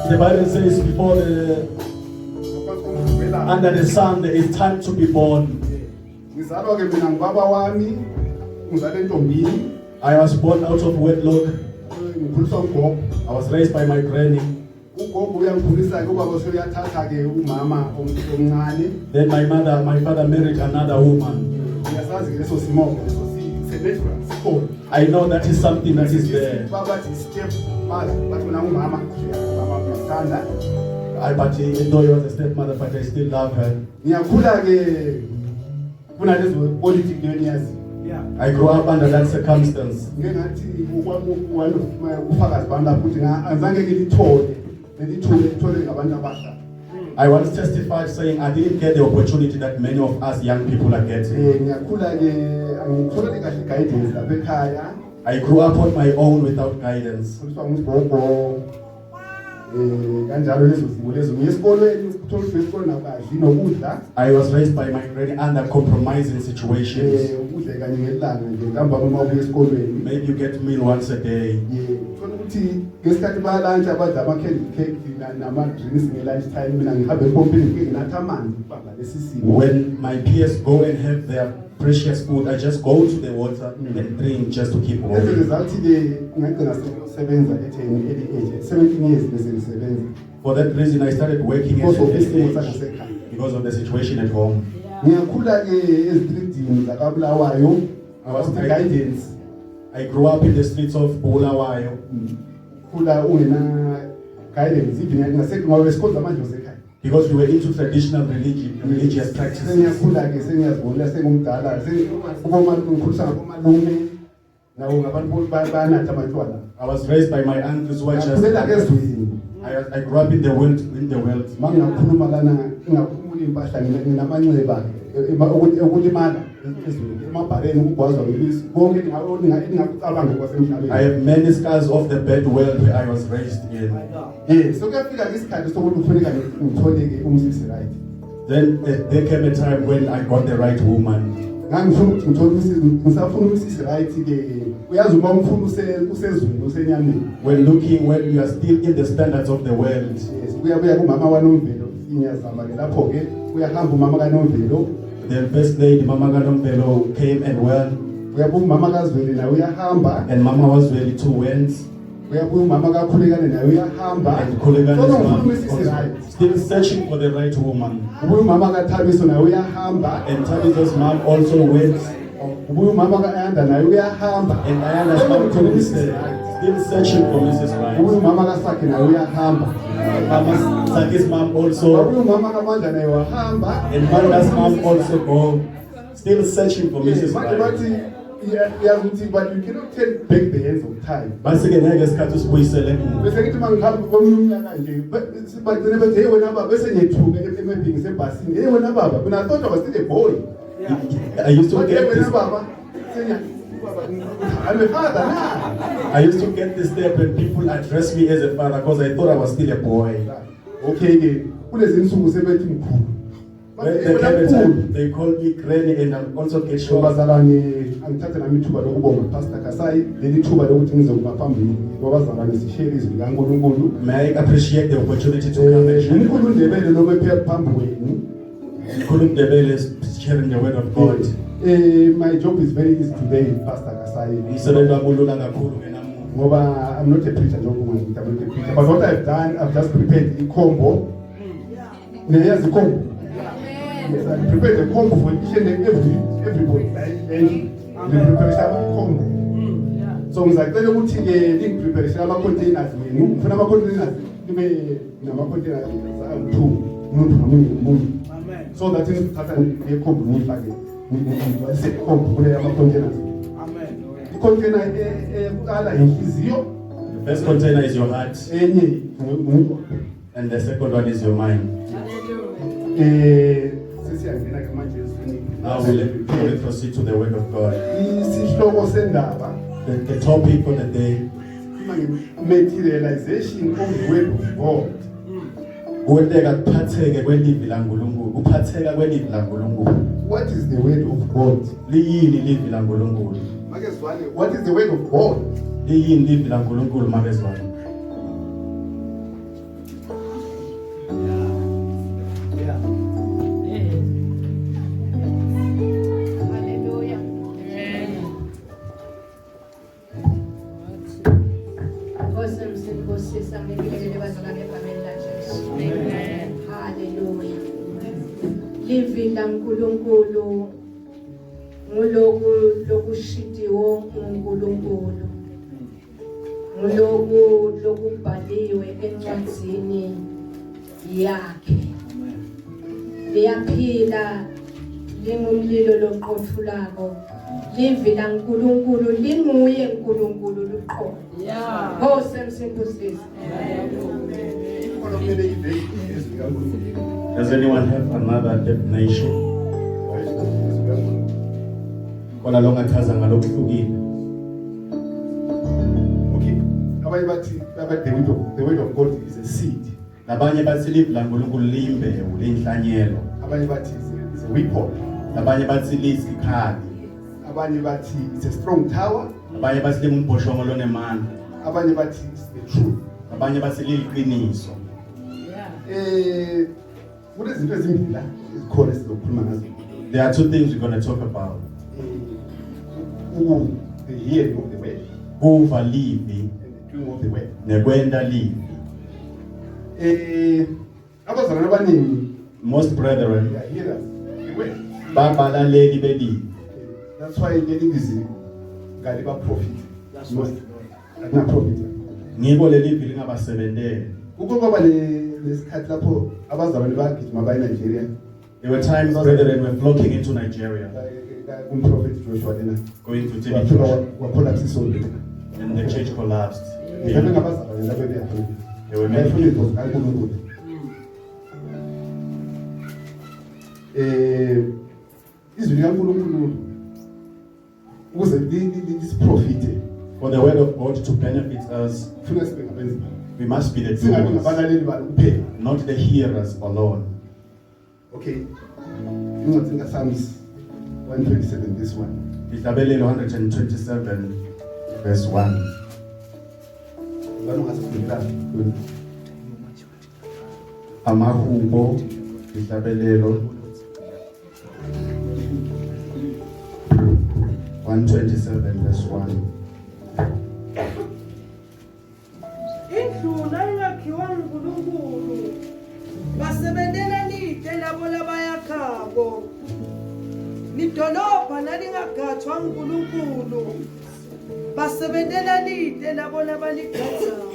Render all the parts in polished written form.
The Bible says under the sun there is time to be born. I was born out of wedlock. I was raised by my granny. Then my father married another woman. I know that is something that is there. But though he was a stepmother, but I still love her. I grew up under that circumstance. I once testified saying I didn't get the opportunity that many of us young people are getting. I grew up on my own without guidance. I was raised by my granny under compromising situations. Maybe you get meal once a day. When my peers go and have their precious food, I just go to the water and drink just to keep warm. 17 years. For that reason, I started working at an age because of the situation at home. I grew up in the streets of Bulawayo. Because we were into traditional religious practices. I was raised by my uncles who are just... I grew up in the world. I have many scars of the bad world where I was raised in. Then there came a time when I got the right woman. When you are still in the standards of the world. The first lady, Mama Ganomvelo, came and went. And Mama was ready to went. And Kulegan is still searching for the right woman. And Tabitha's mom also went. And Ayana's mom too is still searching for Mrs. Right. Saki's mom also. And Manda's mom also go. Still searching for Mrs. Right. But you cannot take back the hands of time. But the when I thought I was still a boy. I used to get this. I'm a father now. I used to get this step when people address me as a father because I thought I was still a boy. Okay, they called me granny and I'm also get short. May I appreciate the opportunity to come and share. Ndebele is sharing the word of God. My job is very easy today, Pastor Kasai. I'm not a preacher, but what I've done, I've just prepared a combo. Here's the combo. Yes, I prepared a combo for each and everybody. The preparation of a combo. So I tell you what the preparation of a containers mean. For our containers, you may containers two. So that is a combo. The container is your. The first container is your heart. And the second one is your mind. Now we'll proceed to the word of God. The topic for the day. Materialization of the word of God. What is the word of God? What is the word of God? uNkulunkulu lokushidiwo uNkulunkulu lokubhaliwe encwadzini yakhe liyaphila lingumlilo loqothulako livela uNkulunkulu linguye uNkulunkulu luqobo semsindisisi. Does anyone have another definition? Kola longa chaza ngalokuhlukile. Okay. Abanye bathi the word of God is a seed. Labanye bathi livela uNkulunkulu limbewu lenhlanyelo. Abanye bathi is a weapon. Labanye bathi lisikhali. Abanye bathi it's a strong tower. Abanye bathi lingumbhoshongo lonemandla. Abanye bathi it's the truth. Abanye bathi liqiniso. Kunezinto ezimbili la ezikhona sizokhuluma ngazo. There are two things we're going to talk about. The hearing of the word Kuva livi and the doing of the word. nekwenda livi. Abazalwane abaningi Most brethren they are hearers of the word. babalaleli belivi. That's why ngelingizwi ngale ba prophet. That's why akuna prophet. Ngibo lelivi lingabasebentele. Kuko kwaba lesikhathi lapho abazalwane bagijima baye Nigeria. There were times brethren were flocking into Nigeria, Prophet Joshua lena. going to TV church, Wapholaphisa isonto. and the church collapsed. Ngiyabona ngabazalwane labo beya. There were many Ngiyafuna people. uNkulunkulu. Izwi likaNkulunkulu ukuze lisiprofite. For the word of God to benefit us, Funa sibe ngabenzi. we must be the Singabi doers, ngabalaleli balo kuphela. not the hearers alone. Okay. Incwadi kaPsalms 127 this one. Ndebele 127 verse 1. Ngibona ngasifundela. Amahubo Ndebele 127 verse 1. Indluna ingakhiwa uNkulunkulu basebentela lide labo labayakhabo lidolobha nalingagathwa uNkulunkulu basebentela lide labo labaligadzayo.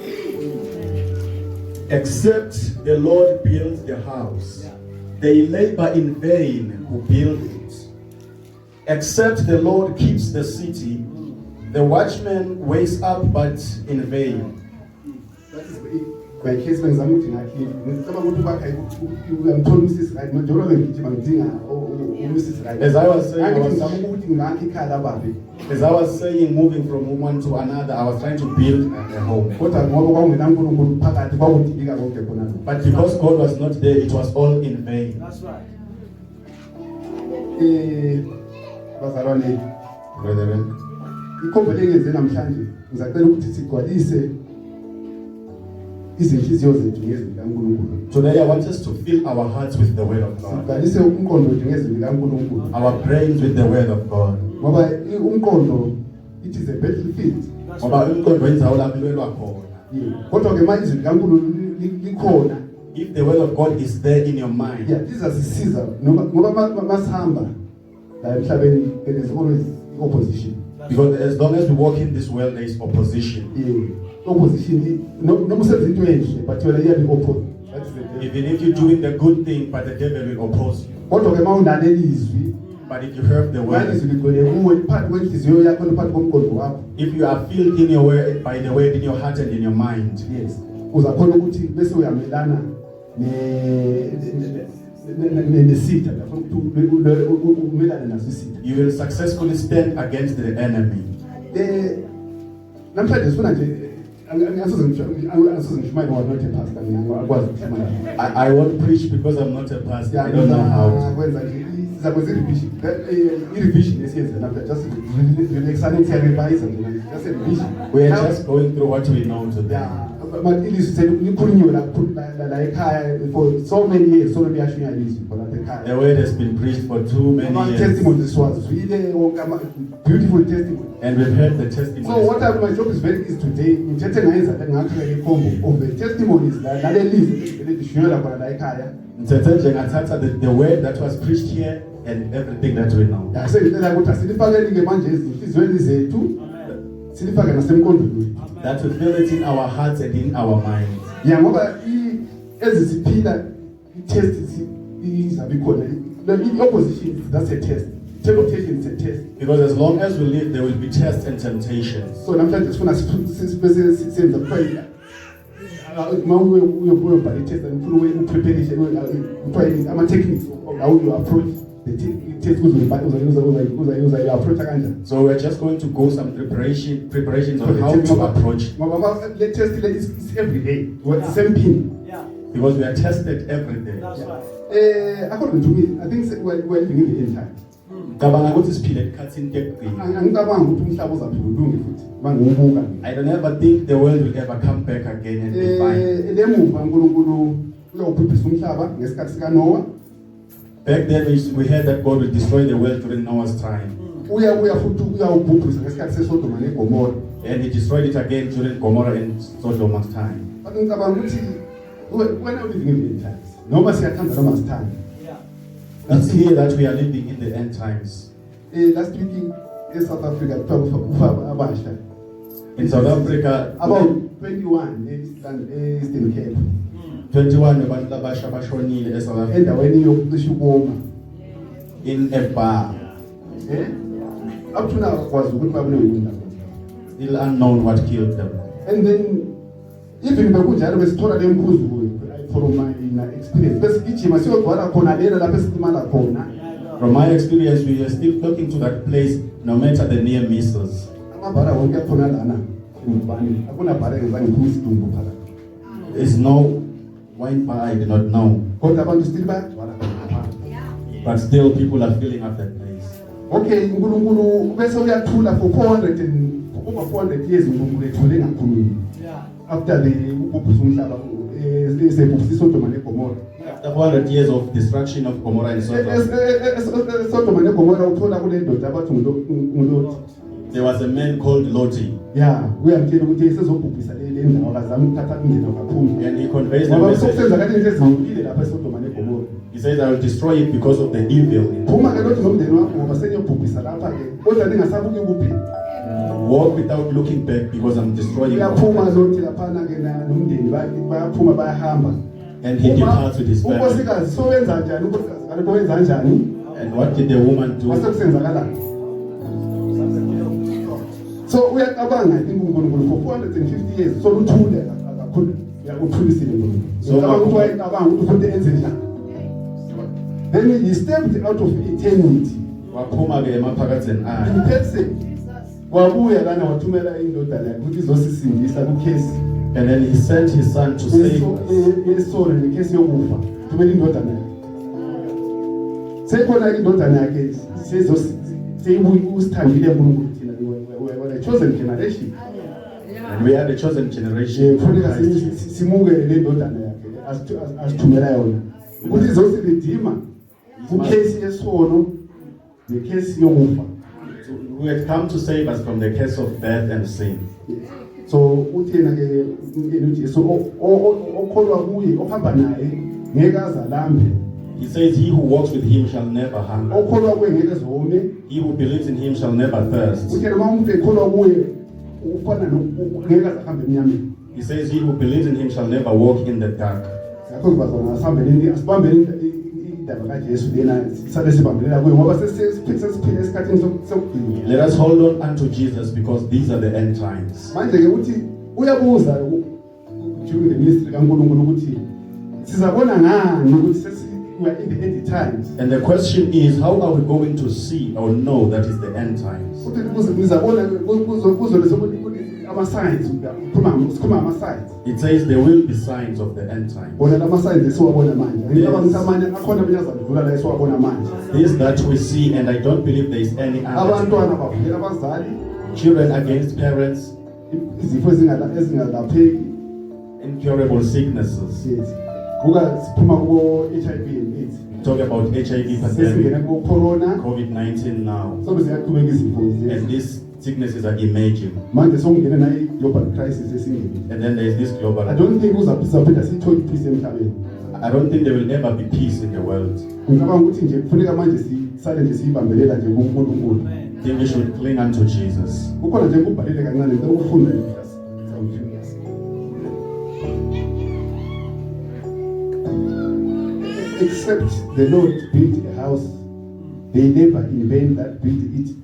Except the Lord builds the house, they labor in vain who build it. Except the Lord keeps the city, the watchman wakes up but in vain. That is my case bengizama ukuthi ngakhi ngicabanga ukuthi bakha uyamthola uMrs. Right majolo ngigijima ngidinga uMrs. Right. As I was saying, ngizama ukuthi ngakhi ikhala babe. As I was saying, moving from one to another, I was trying to build a home. Kodwa ngoba kwakungena uNkulunkulu phakathi kwakudilika konke khona. But because God was not there, it was all in vain. That's right. Bazalwane Brethren, ikhombo lengenze namhlanje ngizacela ukuthi sigcwalise izinhliziyo zethu ngezwi likaNkulunkulu. today I want us to fill our hearts with the word of God, Sigcwalise umqondo ngezwi likaNkulunkulu. our brains with the word of God. Ngoba umqondo it is a battlefield. Ngoba umqondo wenzawo lapho kulwelwa khona. Kodwa ke manje izwi likaNkulunkulu likhona. If the word of God is there in your mind, Lizasisiza ngoba masihamba la emhlabeni there is always opposition. because as long as we walk in this world, there is opposition. Opposition noma usenza into enhle but wena iyabe opposite. That's the devil. Even if you're doing the good thing, but the devil will oppose you. Kodwa ke mawunale izwi But if you heard the manje izwi word, ligcwele kuwe phakathi kwenhliziyo yakho phakathi komqondo wakho. if you are filled in your word, by the word in your heart and in your mind, Yes. Uzakhona ukuthi bese uyamelana nesitha umelane naso isitha. you will successfully stand against the enemy. Namhlanje sifuna nje angasoze ngishumayele ngoba not a pastor mina akwazi ukushumayela. I won't preach because I'm not a pastor. I don't know how to. Kwenza nje sizakwenza i-revision. I-revision esiyenza namhlanje just relaxane siyarevise nje just a revision. We are just going through what we know today. Yeah. but ilizwi likhulunyiwe la ekhaya for so many years, so liyashunywa ilizwi for lapha ekhaya. The word has been preached for too many years. Testimonies siwazwile wonke beautiful testimony. And we've heard the testimonies. So what my job is very easy today. Ngithethe ngayenza ngakhe ikombo of the testimonies la lizwi elishunywa khona la ekhaya. The word that was preached here and everything that we know. Yeah, sengicela ukuthi asilifakele manje ezinhlizweni zethu. Silifake nasemqondweni. That we feel it in our hearts and in our minds. Yeah, ngoba ezisiphila i-test izabe ikhona. The opposition, that's a test. Temptation is a test. Because as long as we live, there will be tests and temptations. So namhlanje sifuna senza kuphela uyobhala i-test and ufuna upreparation ama-techniques how you approach the test uza approach kanjani. So we're just going to go some preparations on how to approach. The test is every day. The same thing. Yeah. Because we are tested every day. That's right. According to me, I think we're living in the end time. I don't ever think the world will ever come back again and be fine. Back then we heard that God will destroy the world during Noah's time. And he destroyed it again during Gomorrah and Sodom's time. We're now living in the end times. Nobody has time. It's here that we are living in the end times. Last week in South Africa, in South Africa, about 21 Eastern Cape. 21 abantu abasha bashonile eSouth Africa. Endaweni yokucisha ukoma. In a bar. Up to now, was good babule. Still unknown what killed them. And then, even bakunjalo besithola lemkhuzu from my experience. From my experience, we are still talking to that place no matter the near misses. There's no wine bar I do not know. But still people are filling up that place. Okay, for over 400 years after the After 400 years of destruction of Gomorrah and Sodom, there was a man called Loti. Yeah, we are telling you, and he conveys the message. He says, I will destroy it because of the evil in it. Walk without looking back because I'm destroying it. And he departs with his family. And what did the woman do? So we are abang, I think for 450 years. So then he stepped out of eternity. In person. And then he sent his son to save we're a chosen generation. And we are the chosen generation. Who had come to save us from the curse of death and sin. So he says, he who walks with him shall never hunger. He who believes in him shall never thirst. He says, he who believes in him shall never walk in the dark. Let us hold on unto Jesus because these are the end times. During the ministry, we are in the end times. And the question is, how are we going to see or know that is the end times? It says there will be signs of the end times. This that we see, and I don't believe there is any other. Children against parents. incurable sicknesses. Yes. Buka siphuma kubo HIV and AIDS. Talk about HIV Sesingena pandemic, ku corona. COVID-19 now. So siyaqhubeka izifo And lezi. these sicknesses are emerging. Manje songena nayo global crisis esingene. And then there's this global. I don't think uzaphinda sithole peace emhlabeni. I don't think there will ever be peace in the world. Ngicabanga ukuthi nje kufuneka manje sisale nje siyibambelela nje kuNkulunkulu. I think we should cling unto Jesus. Kukhona nje kubhalele kancane ngicela ukufunda nje. Except the Lord built a house, they labor in vain that built it.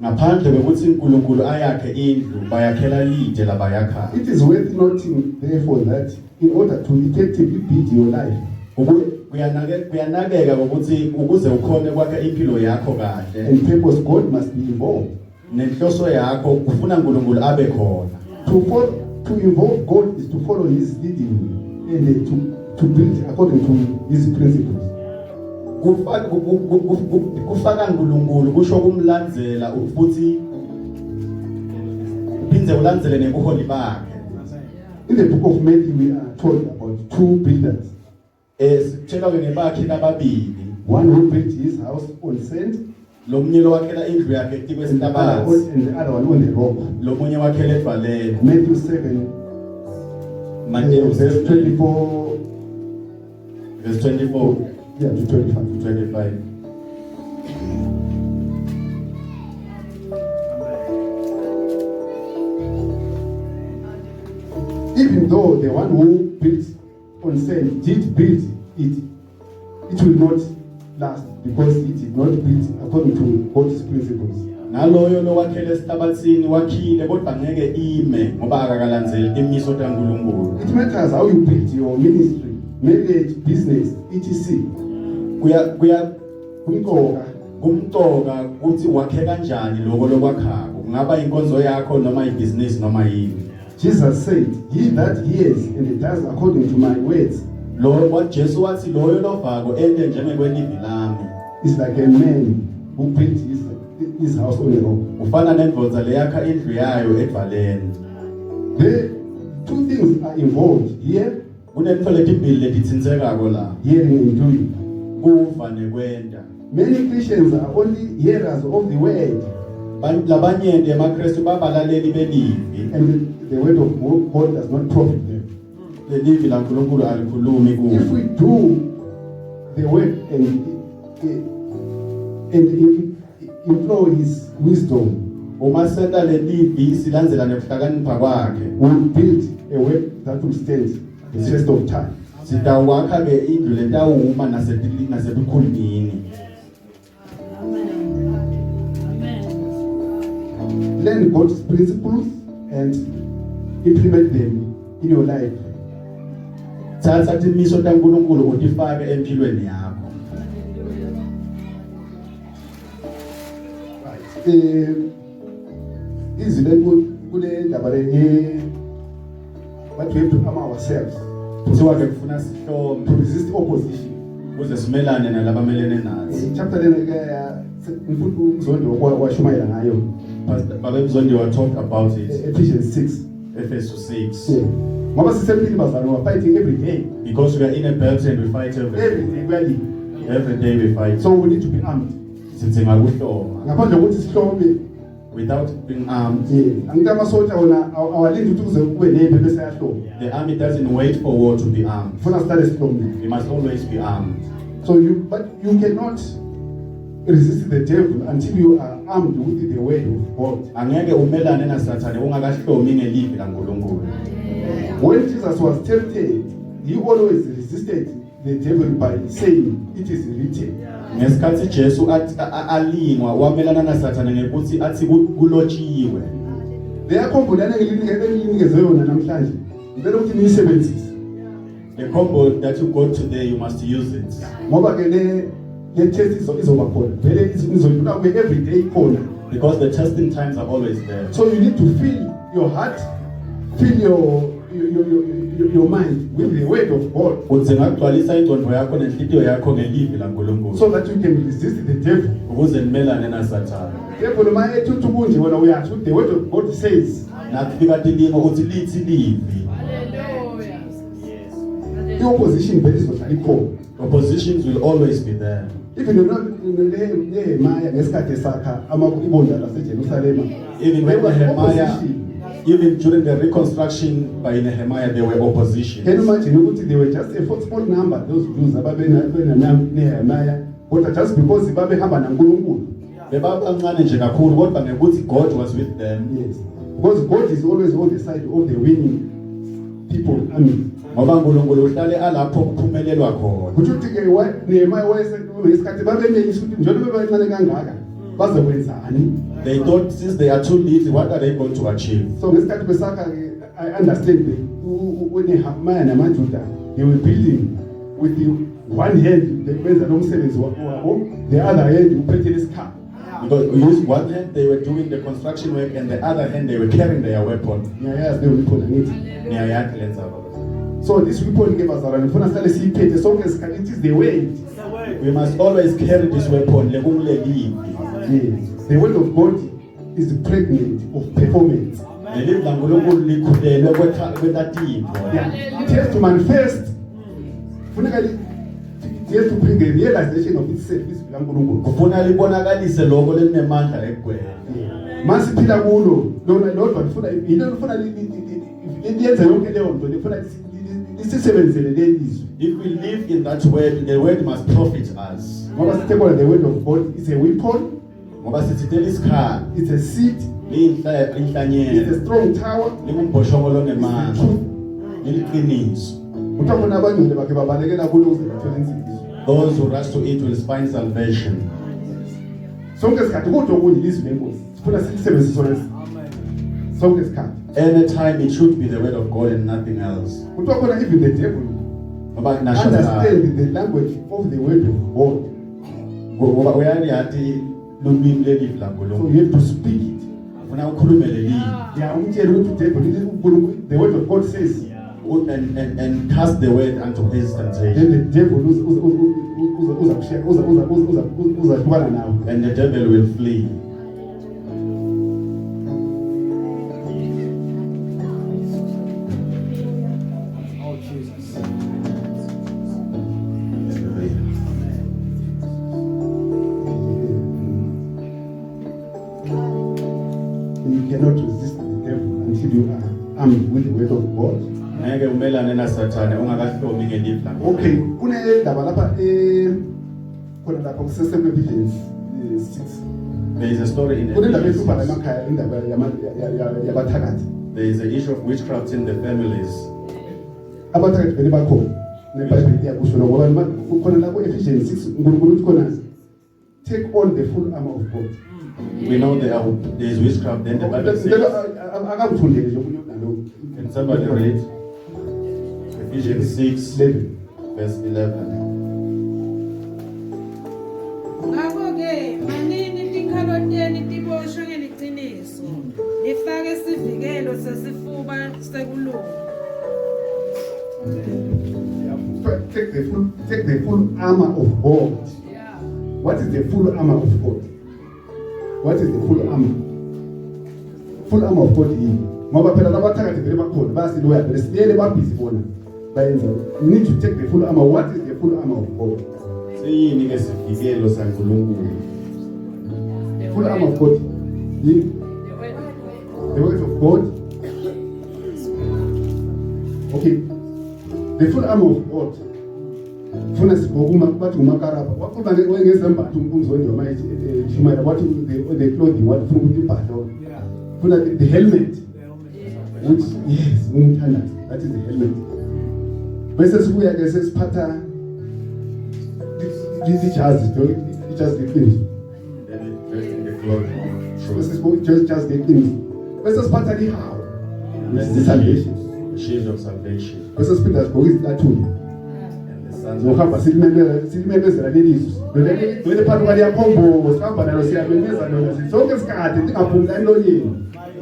Ngaphandle kokuthi uNkulunkulu ayakhe indlu, bayakhela lide labayakha. It is worth noting, therefore, that in order to effectively build your life, Kuyanakeka ukuthi ukuze ukhone kwakha impilo yakho kahle. and purpose, God must be involved. Nenhloso yakho kufuna uNkulunkulu abe khona. To involve God is to follow His leading and to build according to His principles. Kufaka uNkulunkulu kusho kumlandzela futhi uphindze ulandzele nebuholi bakhe. In the book of Matthew, we are told about two builders. Sitshela ngebakhe lababili. One who built his house on sand, Lomunye wakhela indlu yakhe etikwe and the sintabazi. other one on the rock. Lomunye wakhela edvaleni. Matthew 7, verse 24, verse 24 yeah, to 25. to 25. Even though the one who built on sand did build it, it will not last because it did not build according to God's principles. Naloyo lowakhele esitabathini wakhile kodwa ngeke ime ngoba akakalandzeli imiso kaNkulunkulu. It matters how you build your ministry, marriage, business, etc. Kumqoka ukuthi wakhe kanjani lokho lokwakhako. Kungaba inkonzo yakho noma ibusiness noma yini. Jesus said, "He that hears and does according to my words Lo Jesu wathi loyo lovako ende njengekwelivi lami. is like a man who built his house on a rock." Ufana nendvodza leyakha indlu yayo edvaleni. The two things are involved here, Kunetfo letimbili letitsinsekako la. hearing and doing. Kuva nekwenta. Many Christians are only hearers of the word, Labanyenti emaKristu babalaleli belivi. and the word of God does not profit them. Lelivi laNkulunkulu alikhulumi If kubo. we do the work and employ His wisdom, Uma senta lelivi silandzela nekuhlakanipha kwakhe. we'll build a work that will stand the test of time. Sitawakha ke indlu letawuma nasebukhulwini. Learn God's principles and implement them in your life. Thatha timiso taNkulunkulu utifake empilweni yakho. Izwi kule ndaba le what we have to arm ourselves Kuthiwa ke kufuna sihlombe to resist opposition. ukuze simelane nalabamelene nathi. Chapter le ke mfundo umzondo washumayela ngayo. Pastor Babemzondi wa talk about it. Ephesians 6. Ephesus 6. Ngoba sisempini bazalwa we are fighting every day. Because we are in a battle and we fight every day. we are living. Every day we fight. So we need to be armed. Sidzinga kuhloma. Ngaphandle kokuthi sihlombe, Without being armed, angithi amasosha wona awalindi ukuthi kuze kube nempi bese yahloma. the army doesn't wait for war to be armed. Kufuna sihlale sihlombe. We must always be armed. So you cannot resist the devil until you are armed with the word of God. Angeke umelane naSathane ungakahlomi ngelivi laNkulunkulu. When Jesus was tempted, he always resisted the devil by saying, "It is written." Ngesikhathi Jesu alingwa wamelana naSathane ngekuthi athi kulotshiwe. Leyakhombulana nginikeze yona namhlanje. Ngicela ukuthi niyisebenzise. The combo that you got today, you must use it. Ngoba ke le test izoba khona. Vele izoyifuna kube every day khona. Because the testing times are always there. So you need to fill your heart, fill your mind with the word of God, Ukuze ngagcwalisa ingqondo yakho nenhliziyo yakho ngelivi laNkulunkulu. so that you can resist the devil. Ukuze nimelane naSathane. Devil ma ethi kunje wena uyathi the word of God says. Nakufika tilimo uthi lithi livi. i-opposition vele izohlala ikhona. Oppositions will always be there. Even Nehemiah ngesikhathi esakha ibondla laseJerusalema, Even when Nehemiah, even during the reconstruction by Nehemiah, there were opposition. Can you imagine ukuthi they were just a small number, those Jews Nehemiah, but just because babehamba naNkulunkulu. Bebabancane nje kakhulu kodwa ngekuthi God was with them. Yes, because God is always on the side of the winning people. Ngoba uNkulunkulu uhlale alapho kuphumelelwa khona. Kuthi ke Nehemiah wayesesikhathi babeneyisa ukuthi njengoba bebancane kangaka bazokwenzani. They thought since they are too little, what are they going to achieve? So ngesikhathi besakha, I understand when Nehemiah namaJuda, they were building with the one hand benza lo msebenzi wabo, the other hand uphethe isikhathi. Because with one hand they were doing the construction work and the other hand they were carrying their weapon. Ngiyayazi leyo weapon angithi. Ngiyayazi lenza baba. So this weapon ke bazalwane ngifuna sihlale siyiphethe sonke isikhathi, it is the weight. We must always carry this weapon lekumlelivi. Yes. The word of God is pregnant of performance. Lelivi laNkulunkulu likhulelwe kwetatimbo. Yeah. It has to manifest. Funeka it has to bring a realization of itself, this laNkulunkulu. Kufuna libonakalise lokho lelinemandla ekugwema. Masiphila kulo lona lodwa lifuna lifuna liyenze yonke leyo nto lifuna lisisebenzele lelizwi. If we live in that word, the word must profit us. Ngoba sithekona the word of God is a weapon. Ngoba sithithela isikhala. It's a seed. It's Inhlanyelo. a strong tower. Lingumbhoshongo nemandla. Liliqiniso. Uthabona abangcwele bakhe babalekela kulo ukuze bathole insindiso. Those who rush to it will find salvation. Sonke isikhathi kodwa okunye ilizwi lenkosi sifuna silisebenzise sona. Sonke isikhathi. Anytime it should be the word of God and nothing else. Kuthiwa khona even the devil Ngoba understand the language of the word of God. ngoba uyaliyathi lulwimi lelivi So laNkulunkulu. you have to speak it. Ufuna ukhulume lelivi. Yeah, umtshela ukuthi devil the word of God says. And cast the word unto his temptation. Then the devil uzahlukana nawe. And the devil will flee. Oh, Jesus. You cannot resist the devil until you are armed with the word of God. Ngeke umelane naSathane ungakahlomi ngelivi laNkulunkulu. Okay, kunendaba lapha khona lapha kuseseme Ephesians 6. There is a story in Kunendaba Ephesians. ehlupha emakhaya, indaba yabathakathi. There is an issue of witchcraft in the families. Abathakathi vele bakhona. NeBhayibheli iyakusho lokho ngoba khona lapho Ephesians 6 uNkulunkulu uthi khona take on the full armor of God. We know there is witchcraft, then the Bible says. Akangifundele nje umuntu nalokho. Can somebody read? Ephesians 6, 11. verse 11. Ngakho-ke manini tikhaloteni tiboshwe ngeliciniso nifake isivikelo sesifuba sekulunga. Take the full armor of God. Yeah. What is the full armor of God? What is the full armor? Full armor of God yini? Ngoba phela labathakathi vele bakhona bayasiloya vele siyele babhizi bona bayenza. You need to take the full armor. What is the full armor of God? Siyini ke sivikelo saNkulunkulu? Full armor of God yini? The word of God. Okay. The full armor of God. Funa sibhokuma bathi umakaraba. Wakhuluma ngezembatho umzwendi wamayithi Shumayela wathi the clothing what funa ukuthi ibhadlo. Funa the helmet. Which yes, umthandazo. That is the helmet. Bese sibuya ke sesiphatha ijazi leqiniso. Dressing the cloth of Bese truth. sibuya just leqiniso. Bese siphatha lihawu. This is salvation. The shield of salvation. Bese siphinda sigqoke izicathulo. And the sons of Ngohamba silimemezela lelizwi. Lele phansi kwaliyakhombo sihamba nalo siyamemeza lona sonke isikhathi singaphumula emlonyeni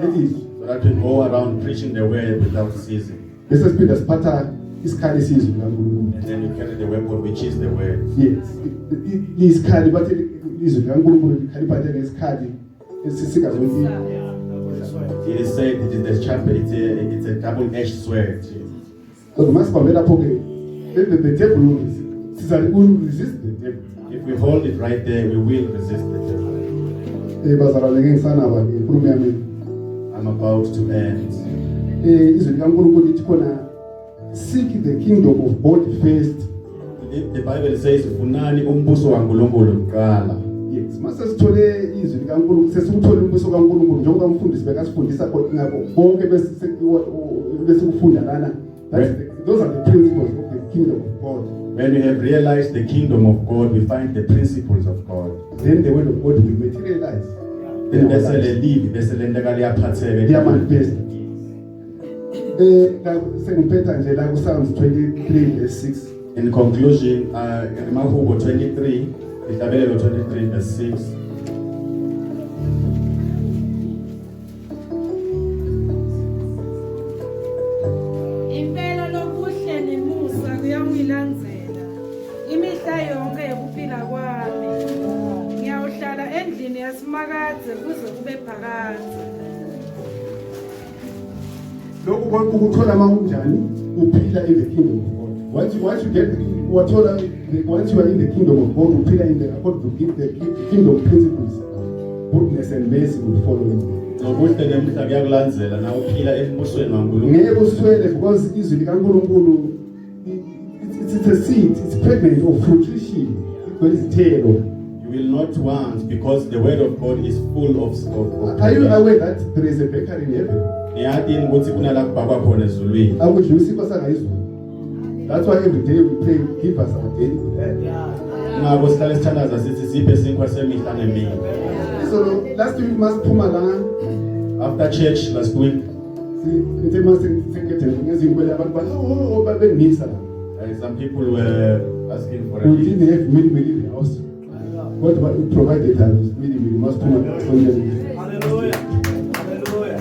lelizwi. so that we go around preaching the word without ceasing. Bese siphinda siphatha isikhali sizwi laNkulunkulu. And then you carry the weapon, which is the word. Yes. Isikhali bathi izwi laNkulunkulu likhaliphathe ngesikhali esisika zonke. It is said it is the sharp, it's a double-edged sword. Kodwa masibambe lapho ke the devil will resist the devil. If we hold it right there, we will resist the devil. Bazalwane ngisana ke inkulumo yami I'm about to end. izwi likaNkulunkulu lithi khona seek the kingdom of God first. The Bible says, "Funani umbuso waNkulunkulu kuqala." Yes, mase sithole izwi likaNkulunkulu sesikuthole umbuso kaNkulunkulu njengoba umfundisi bekasifundisa khona ngabo bonke bese kufunda lana. Those are the principles of the kingdom of God. When we have realized the kingdom of God, we find the principles of God. Then the word of God will materialize. Then bese lelivi bese lenteka liyaphatheka Diamanifest. Sengiphetha nje la kuPsalms 23 verse 6. In conclusion, Mahubo 23, Ndebele 23 verse 6. Impela lokuhle nemusa kuyangilandzela imihla yonke yokuphila kwami. Ngiyawuhlala endlini yasimakadze kuze kube phakade. Lokhu konke ukuthola makunjani uphila in the kingdom of God. Once you get wathola once you are in the kingdom of God, uphila in the according to give the kingdom principles. Goodness and mercy will follow you. Nokuhle nemusa kuyakulandzela na uphila embusweni waNkulunkulu. Ngeke uswele because izwi likaNkulunkulu it's a seed, it's pregnant of fruition. Izithelo. You will not want, because the word of God is full of Are you aware that there is a bakery in heaven? Niyadini ukuthi kunala kubhakwa khona ezulwini. That's why every day we pray, give us our daily bread. Ngakho sihlale sithandaza sithi siphe isinkwa semihla nemini. So last week must Pumalanga. After church last week, some people were asking for a we gift. didn't have many in the house. What provided us many must Pumalanga. Hallelujah. Hallelujah.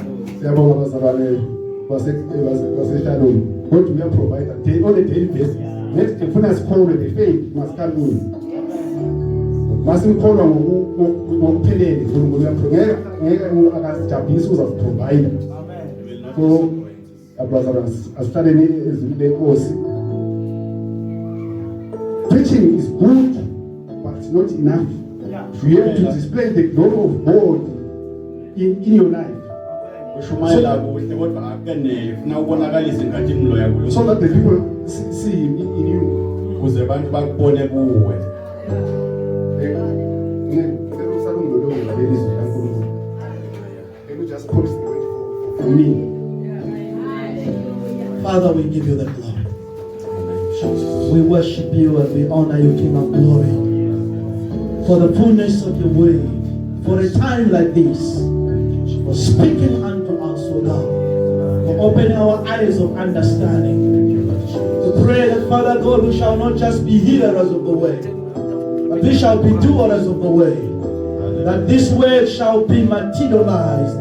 God will provide on a daily basis. Next, the fullness call the faith must come in. Must call on Pele, who will provide. So, brothers, as studying is the course. Preaching is good, but it's not enough. You have to display the glory of God in your life. So that the people see him in you. Let me just polish the way for me. Father, we give you the glory. We worship you and we honor you, King of glory, for the fullness of your word, for a time like this, for speaking unto us, O God, for opening our eyes of understanding. To pray that, Father God, we shall not just be hearers of the word, but we shall be doers of the word. That this word shall be materialized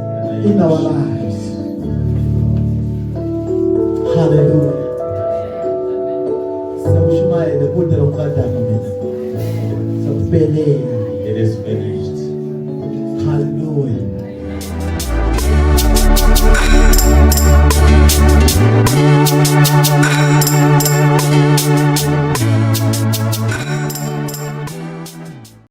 in our lives. Hallelujah. It is finished. Hallelujah.